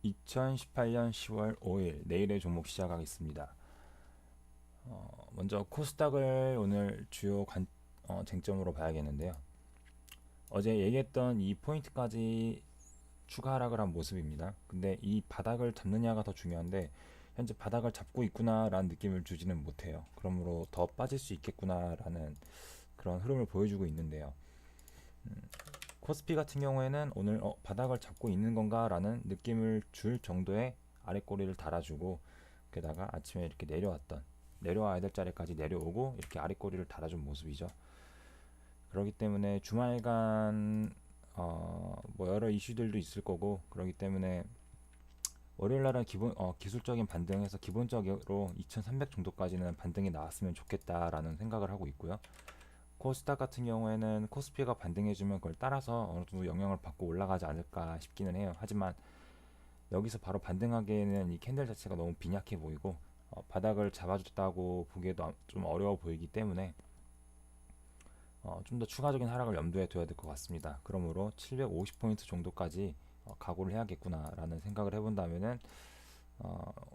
2018년 10월 5일 내일의 종목 시작하겠습니다. 먼저 코스닥을 오늘 주요 쟁점으로 봐야겠는데요. 어제 얘기했던 이 포인트까지 추가 하락을 한 모습입니다. 근데 이 바닥을 잡느냐가 더 중요한데 현재 바닥을 잡고 있구나라는 느낌을 주지는 못해요. 그러므로 더 빠질 수 있겠구나라는 그런 흐름을 보여주고 있는데요. 코스피 같은 경우에는 오늘 바닥을 잡고 있는 건가라는 느낌을 줄 정도의 아랫꼬리를 달아주고, 게다가 아침에 이렇게 내려와야 될 자리까지 내려오고 이렇게 아랫꼬리를 달아준 모습이죠. 그렇기 때문에 주말간 뭐 여러 이슈들도 있을 거고, 그렇기 때문에 월요일날은 기술적인 반등에서 기본적으로 2300 정도까지는 반등이 나왔으면 좋겠다라는 생각을 하고 있고요. 코스닥 같은 경우에는 코스피가 반등해주면 그걸 따라서 어느 정도 영향을 받고 올라가지 않을까 싶기는 해요. 하지만 여기서 바로 반등하기에는 이 캔들 자체가 너무 빈약해 보이고, 바닥을 잡아줬다고 보기에도 좀 어려워 보이기 때문에 좀 더 추가적인 하락을 염두에 둬야 될 것 같습니다. 그러므로 750포인트 정도까지 각오를 해야겠구나라는 생각을 해본다면은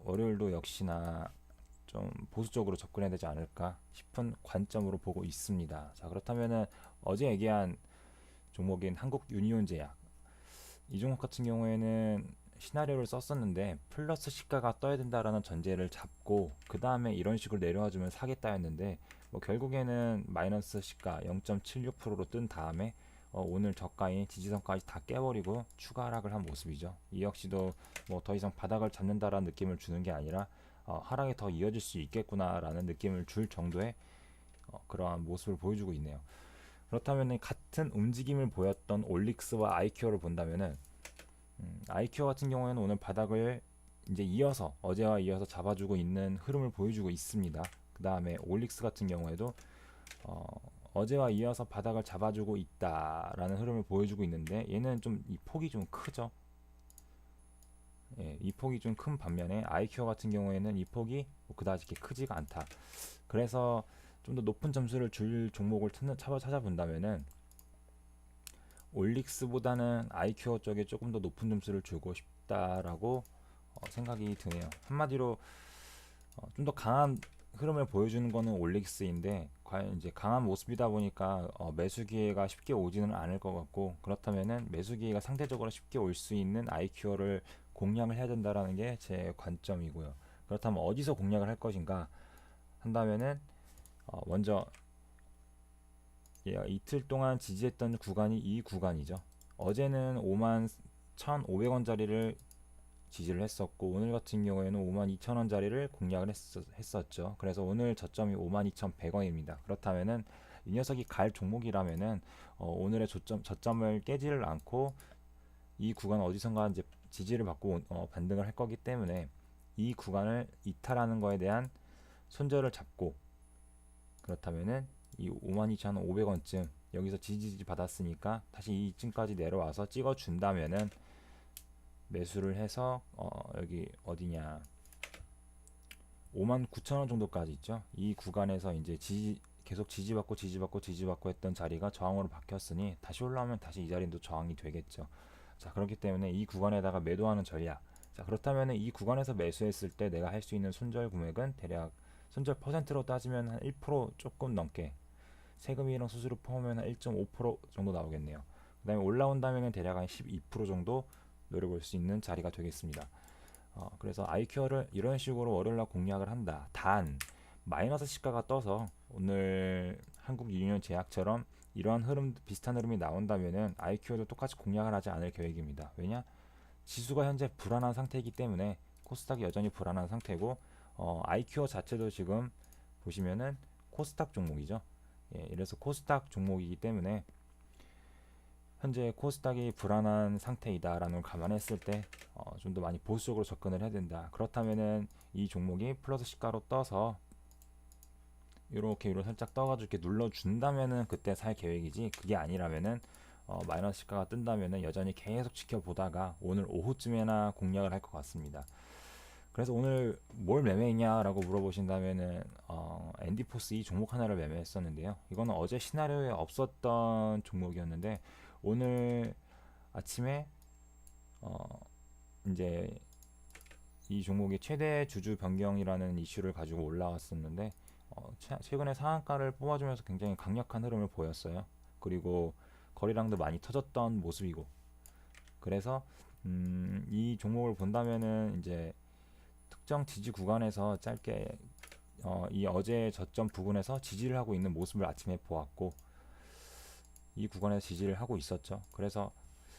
월요일도 역시나 좀 보수적으로 접근해야 되지 않을까 싶은 관점으로 보고 있습니다. 자, 그렇다면은 어제 얘기한 종목인 한국 유니온제약, 이 종목 같은 경우에는 시나리오를 썼었는데 플러스 시가가 떠야 된다라는 전제를 잡고 그 다음에 이런 식으로 내려와주면 사겠다였는데, 뭐 결국에는 마이너스 시가 0.76%로 뜬 다음에 오늘 저가인 지지선까지 다 깨버리고 추가 하락을 한 모습이죠. 이 역시도 뭐 더 이상 바닥을 잡는다라는 느낌을 주는 게 아니라 하락이 더 이어질 수 있겠구나라는 느낌을 줄 정도의 그러한 모습을 보여주고 있네요. 그렇다면 같은 움직임을 보였던 올릭스와 아이큐어를 본다면은 아이큐어 같은 경우에는 오늘 바닥을 이제 어제와 이어서 잡아주고 있는 흐름을 보여주고 있습니다. 그 다음에 올릭스 같은 경우에도 어제와 이어서 바닥을 잡아주고 있다라는 흐름을 보여주고 있는데, 얘는 좀 이 폭이 좀 크죠. 예, 이 폭이 좀 큰 반면에 아이큐어 같은 경우에는 이 폭이 뭐 그다지 크지가 않다. 그래서 좀 더 높은 점수를 줄 종목을 찾아본다면은 올릭스보다는 아이큐어 쪽에 조금 더 높은 점수를 주고 싶다라고 생각이 드네요. 한마디로 좀 더 강한 흐름을 보여주는 거는 올릭스인데, 과연 이제 강한 모습이다 보니까 매수 기회가 쉽게 오지는 않을 것 같고, 그렇다면은 매수 기회가 상대적으로 쉽게 올 수 있는 아이큐어를 공략을 해야 된다라는 게 제 관점이고요. 그렇다면 어디서 공략을 할 것인가 한다면은 먼저 이틀 동안 지지했던 구간이 이 구간이죠. 어제는 5만 1,500원짜리를 지지를 했었고, 오늘 같은 경우에는 52,000원짜리를 공략을 했었죠. 그래서 오늘 저점이 52,100원입니다. 그렇다면은 이 녀석이 갈 종목이라면은 오늘의 저점을 깨지를 않고 이 구간 어디선가 이제 지지를 받고 반등을 할 거기 때문에 이 구간을 이탈하는 거에 대한 손절을 잡고, 그렇다면은 이 52,500원쯤 여기서 지지 받았으니까 다시 이쯤까지 내려와서 찍어 준다면은 매수를 해서 여기 어디냐 59,000원 정도까지 있죠. 이 구간에서 이제 계속 지지받고 했던 자리가 저항으로 바뀌었으니 다시 올라오면 다시 이 자리도 저항이 되겠죠. 자, 그렇기 때문에 이 구간에다가 매도하는 전략. 자, 그렇다면 이 구간에서 매수했을 때 내가 할 수 있는 손절 금액은 대략 손절 퍼센트로 따지면 한 1% 조금 넘게, 세금이랑 수수료 포함하면 한 1.5% 정도 나오겠네요. 그 다음에 올라온다면 대략 한 12% 정도 노려볼 수 있는 자리가 되겠습니다. 그래서 아이큐어를 이런 식으로 월요일날 공략을 한다. 단 마이너스 시가가 떠서 오늘 한국 유니온 제약처럼 이러한 흐름, 비슷한 흐름이 나온다면은 아이큐어도 똑같이 공략을 하지 않을 계획입니다. 왜냐? 지수가 현재 불안한 상태이기 때문에 코스닥이 여전히 불안한 상태고, 아이큐어 자체도 지금 보시면은 코스닥 종목이죠. 예, 이래서 코스닥 종목이기 때문에 현재 코스닥이 불안한 상태이다라는 걸 감안했을 때 좀 더 많이 보수적으로 접근을 해야 된다. 그렇다면은 이 종목이 플러스 시가로 떠서 이렇게 위로 살짝 떠가지고 이렇게 눌러준다면은 그때 살 계획이지, 그게 아니라면은 마이너스 시가가 뜬다면은 여전히 계속 지켜보다가 오늘 오후쯤에나 공략을 할 것 같습니다. 그래서 오늘 뭘 매매했냐라고 물어보신다면은 앤디포스 이 종목 하나를 매매했었는데요. 이거는 어제 시나리오에 없었던 종목이었는데 오늘 아침에 이제 이 종목이 최대 주주 변경이라는 이슈를 가지고 올라왔었는데 최근에 상한가를 뽑아주면서 굉장히 강력한 흐름을 보였어요. 그리고 거래량도 많이 터졌던 모습이고, 그래서 이 종목을 본다면은 이제 특정 지지 구간에서 짧게 이 어제 저점 부근에서 지지를 하고 있는 모습을 아침에 보았고, 이 구간에서 지지를 하고 있었죠. 그래서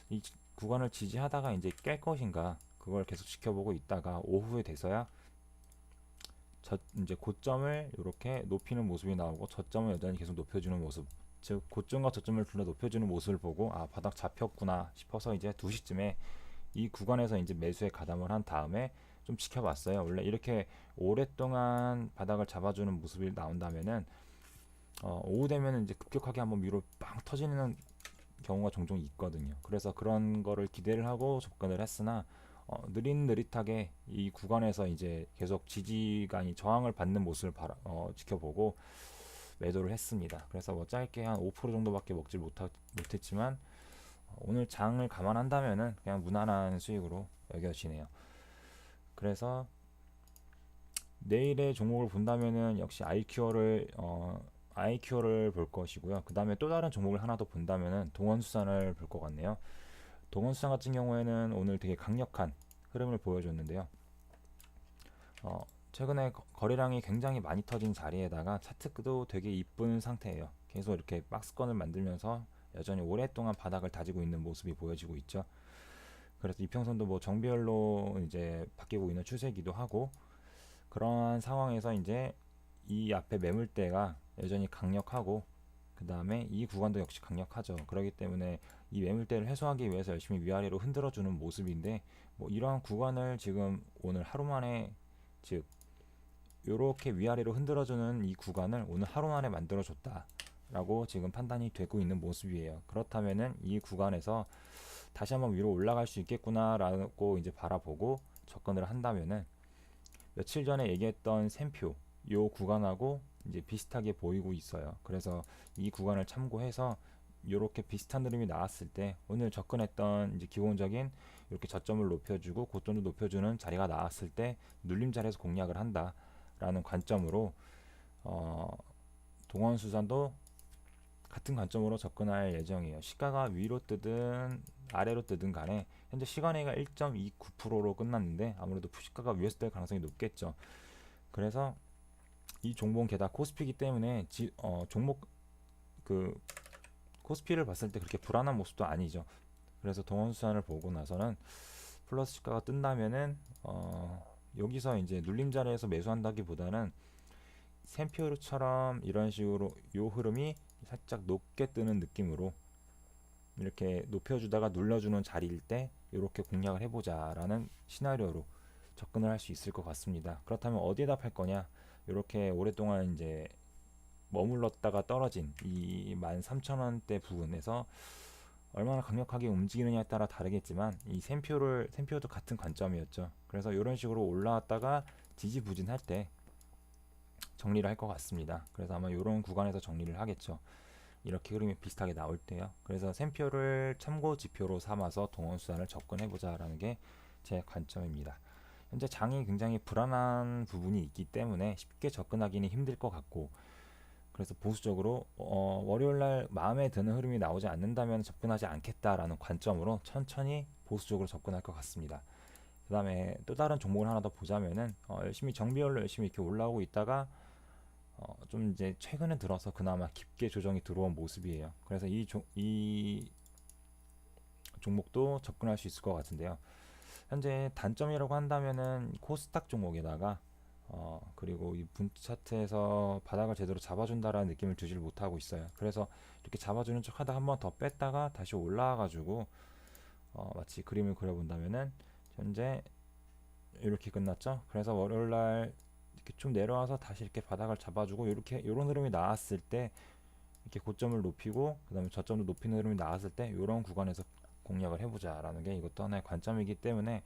이 구간을 지지하다가 이제 깰 것인가, 그걸 계속 지켜보고 있다가 오후에 돼서야 이제 고점을 이렇게 높이는 모습이 나오고 저점을 여전히 계속 높여주는 모습, 즉 고점과 저점을 둘 다 높여주는 모습을 보고 아, 바닥 잡혔구나 싶어서 이제 2시쯤에 이 구간에서 이제 매수에 가담을 한 다음에 좀 지켜봤어요. 원래 이렇게 오랫동안 바닥을 잡아주는 모습이 나온다면은 오후 되면 이제 급격하게 한번 위로 빵 터지는 경우가 종종 있거든요. 그래서 그런 거를 기대를 하고 접근을 했으나 느릿느릿하게 이 구간에서 이제 계속 지지가 아닌 저항을 받는 모습을 지켜보고 매도를 했습니다. 그래서 뭐 짧게 한 5% 정도밖에 먹지 못했지만 오늘 장을 감안한다면은 그냥 무난한 수익으로 여겨지네요. 그래서 내일의 종목을 본다면은 역시 아이큐어를 볼 것이고요. 그 다음에 또 다른 종목을 하나 더 본다면은 동원수산을 볼 것 같네요. 동원수산 같은 경우에는 오늘 되게 강력한 흐름을 보여줬는데요. 최근에 거래량이 굉장히 많이 터진 자리에다가 차트도 되게 이쁜 상태예요. 계속 이렇게 박스권을 만들면서 여전히 오랫동안 바닥을 다지고 있는 모습이 보여지고 있죠. 그래서 이평선도 뭐 정비열로 이제 바뀌고 있는 추세기도 하고, 그러한 상황에서 이제 이 앞에 매물대가 여전히 강력하고 그 다음에 이 구간도 역시 강력하죠. 그렇기 때문에 이 매물대를 해소하기 위해서 열심히 위아래로 흔들어주는 모습인데, 뭐 이러한 구간을 지금 오늘 하루 만에, 즉 이렇게 위아래로 흔들어주는 이 구간을 오늘 하루 만에 만들어줬다 라고 지금 판단이 되고 있는 모습이에요. 그렇다면은 이 구간에서 다시 한번 위로 올라갈 수 있겠구나 라고 이제 바라보고 접근을 한다면은 며칠 전에 얘기했던 샘표 요 구간하고 이제 비슷하게 보이고 있어요. 그래서 이 구간을 참고해서 이렇게 비슷한 흐름이 나왔을 때 오늘 접근했던 이제 기본적인 이렇게 저점을 높여주고 고점도 높여주는 자리가 나왔을 때 눌림 자리에서 공략을 한다라는 관점으로 동원수산도 같은 관점으로 접근할 예정이에요. 시가가 위로 뜨든 아래로 뜨든 간에 현재 시간외가 1.29%로 끝났는데 아무래도 시가가 위에서 뜰 가능성이 높겠죠. 그래서 이 종목은 게다가 코스피이기 때문에 종목 그 코스피를 봤을 때 그렇게 불안한 모습도 아니죠. 그래서 동원수산을 보고 나서는 플러스 시가가 뜬다면은 여기서 이제 눌림 자리에서 매수한다기보다는 샘표처럼 이런 식으로 요 흐름이 살짝 높게 뜨는 느낌으로 이렇게 높여주다가 눌러주는 자리일 때 이렇게 공략을 해보자 라는 시나리오로 접근을 할 수 있을 것 같습니다. 그렇다면 어디에다 팔 거냐, 이렇게 오랫동안 이제 머물렀다가 떨어진 이 13,000원대 부근에서 얼마나 강력하게 움직이느냐에 따라 다르겠지만 이 샘표도 같은 관점이었죠. 그래서 이런 식으로 올라왔다가 지지부진할 때 정리를 할 것 같습니다. 그래서 아마 이런 구간에서 정리를 하겠죠. 이렇게 흐름이 비슷하게 나올 때요. 그래서 샘표를 참고 지표로 삼아서 동원수단을 접근해보자 라는 게 제 관점입니다. 현재 장이 굉장히 불안한 부분이 있기 때문에 쉽게 접근하기는 힘들 것 같고, 그래서 보수적으로 월요일날 마음에 드는 흐름이 나오지 않는다면 접근하지 않겠다라는 관점으로 천천히 보수적으로 접근할 것 같습니다. 그 다음에 또 다른 종목을 하나 더 보자면은 열심히 정비열로 열심히 이렇게 올라오고 있다가 좀 이제 최근에 들어서 그나마 깊게 조정이 들어온 모습이에요. 그래서 이 종목도 접근할 수 있을 것 같은데요. 현재 단점이라고 한다면은 코스닥 종목에다가 그리고 이 분기 차트에서 바닥을 제대로 잡아준다라는 느낌을 주질 못하고 있어요. 그래서 이렇게 잡아주는 척 하다 한번 더 뺐다가 다시 올라와가지고 마치 그림을 그려본다면은 현재 이렇게 끝났죠. 그래서 월요일날 이렇게 좀 내려와서 다시 이렇게 바닥을 잡아주고 이렇게 이런 흐름이 나왔을 때 이렇게 고점을 높이고 그 다음에 저점도 높이는 흐름이 나왔을 때 이런 구간에서 공략을 해보자 라는 게 이것도 하나의 관점이기 때문에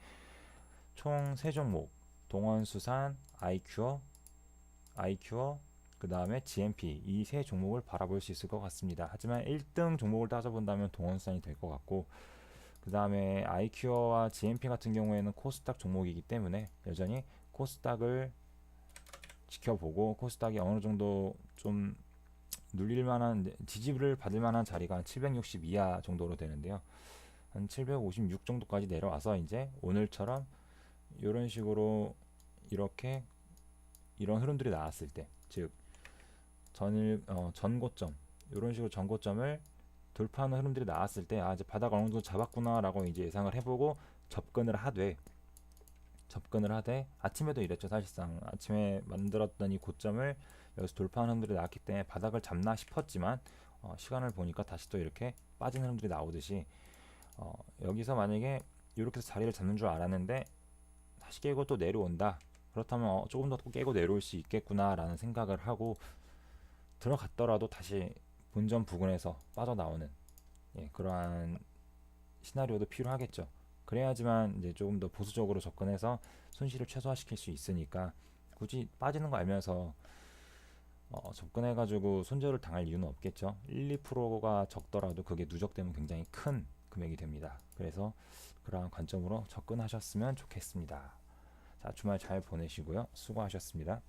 총 3종목 동원수산, 아이큐어 그 다음에 GMP 이 세 종목을 바라볼 수 있을 것 같습니다. 하지만 1등 종목을 따져본다면 동원수산이 될 것 같고, 그 다음에 아이큐어와 GMP 같은 경우에는 코스닥 종목이기 때문에 여전히 코스닥을 지켜보고, 코스닥이 어느 정도 좀 눌릴 만한, 지지를 받을 만한 자리가 한 760 이하 정도로 되는데요. 한 756 정도까지 내려와서 이제 오늘처럼 이런 식으로 이렇게 이런 흐름들이 나왔을 때, 즉 전고점, 이런 식으로 전고점을 돌파하는 흐름들이 나왔을 때, 아 이제 바닥 어느 정도 잡았구나라고 이제 예상을 해보고 접근을 하되 아침에도 이랬죠. 사실상 아침에 만들었던 이 고점을 여기서 돌파하는 흐름들이 나왔기 때문에 바닥을 잡나 싶었지만, 시간을 보니까 다시 또 이렇게 빠진 흐름들이 나오듯이, 여기서 만약에 이렇게 해서 자리를 잡는 줄 알았는데 다시 깨고 또 내려온다, 그렇다면 조금 더 깨고 내려올 수 있겠구나라는 생각을 하고 들어갔더라도 다시 본전 부근에서 빠져나오는, 예, 그러한 시나리오도 필요하겠죠. 그래야지만 이제 조금 더 보수적으로 접근해서 손실을 최소화시킬 수 있으니까, 굳이 빠지는 거 알면서 접근해가지고 손절을 당할 이유는 없겠죠. 1, 2%가 적더라도 그게 누적되면 굉장히 큰 금액이 됩니다. 그래서 그러한 관점으로 접근하셨으면 좋겠습니다. 자, 주말 잘 보내시고요. 수고하셨습니다.